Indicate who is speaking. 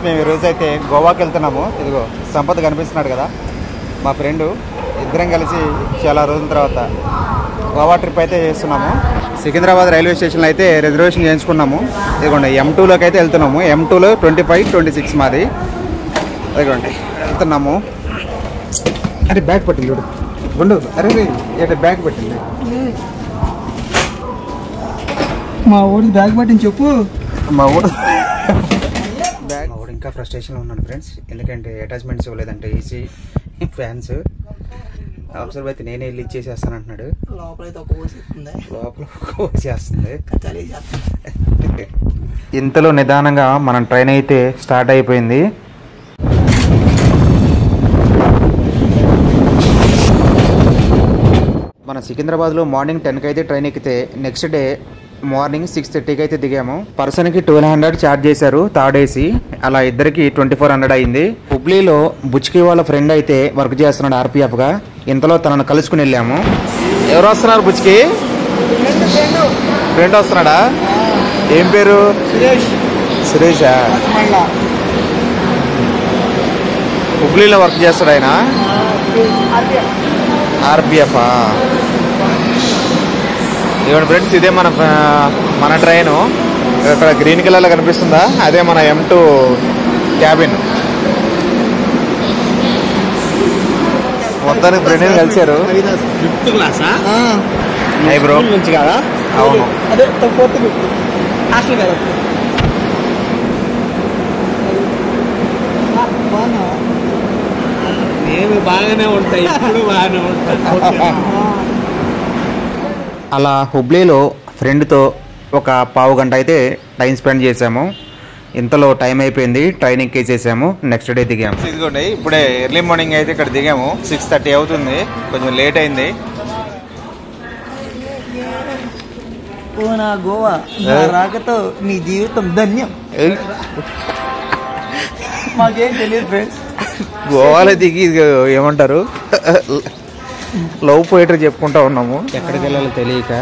Speaker 1: మేము ఈరోజు అయితే గోవాకి వెళ్తున్నాము. ఇదిగో సంపత్ కనిపిస్తున్నాడు కదా, మా ఫ్రెండు. ఇద్దరం కలిసి చాలా రోజుల తర్వాత గోవా ట్రిప్ అయితే చేస్తున్నాము. సికింద్రాబాద్ రైల్వే స్టేషన్లో అయితే రిజర్వేషన్ చేయించుకున్నాము. ఇదిగోండి M2లోకి అయితే వెళ్తున్నాము. M2లో 25-26 మాది. ఇదిగోండి వెళ్తున్నాము. అరే బ్యాగ్ పట్టింది చూడు గుండు. అరే ఏంటంటే బ్యాగ్ పట్టింది.
Speaker 2: మా ఊరికి బ్యాగ్ పట్టింది చెప్పు.
Speaker 1: మా ఊరు ఇంకా ఫ్రస్ట్రేషన్లో ఉన్నాను ఫ్రెండ్స్. ఎందుకంటే అటాచ్మెంట్స్ ఇవ్వలేదంటే ఏసీ ఫ్యాన్స్. అవసరం అయితే నేనే వెళ్ళి ఇచ్చేసేస్తాను అంటున్నాడు. లోపల కోసేస్తుంది. ఇంతలో నిదానంగా మన ట్రైన్ అయితే స్టార్ట్ అయిపోయింది. మన సికింద్రాబాద్లో మార్నింగ్ 10కి అయితే ట్రైన్ ఎక్కితే నెక్స్ట్ డే మార్నింగ్ 6:30కి అయితే దిగాము. పర్సన్కి 1200 ఛార్జ్ చేశారు థర్డ్ ఏసీ. అలా ఇద్దరికి 2400 అయింది. హుబ్లీలో బుచ్కి వాళ్ళ ఫ్రెండ్ అయితే వర్క్ చేస్తున్నాడు RPFగా. ఇంతలో తనను కలుసుకుని వెళ్ళాము. ఎవరు వస్తున్నారు బుచ్కి? ఫ్రెండ్ వస్తున్నాడా? ఏం పేరు? సురేషా? హుబ్లీలో వర్క్ చేస్తాడు ఆయన. RPF. ఇవ్వండి ఫ్రెండ్స్, ఇదే మన ట్రైను. ఇక్కడ గ్రీన్ కలర్లో కనిపిస్తుందా? అదే మన M2 క్యాబిన్. మొత్తానికి ఫ్రెండ్ కలిసారు. బ్రో నుంచి కదా? అవును.
Speaker 2: నేను బాగానే ఉంటాయి, ఇప్పుడు బాగానే ఉంటాయి.
Speaker 1: అలా హుబ్లీలో ఫ్రెండ్తో ఒక పావు గంట అయితే టైం స్పెండ్ చేసాము. ఇంతలో టైం అయిపోయింది. ట్రైన్ ఎక్కేసేసాము. నెక్స్ట్ డే దిగాము. ఇదిగోండి ఇప్పుడే ఎర్లీ మార్నింగ్ అయితే ఇక్కడ దిగాము. 6:30 అవుతుంది. కొంచెం లేట్ అయింది.
Speaker 2: గోవా రాకతో నీ జీవితం ధన్యం. మాకేం తెలియదు ఫ్రెండ్స్.
Speaker 1: గోవాలో దిగి ఏమంటారు లవ్ పోయేటర్ చెప్పుకుంటా ఉన్నాము. ఎక్కడికి వెళ్ళాలో తెలియక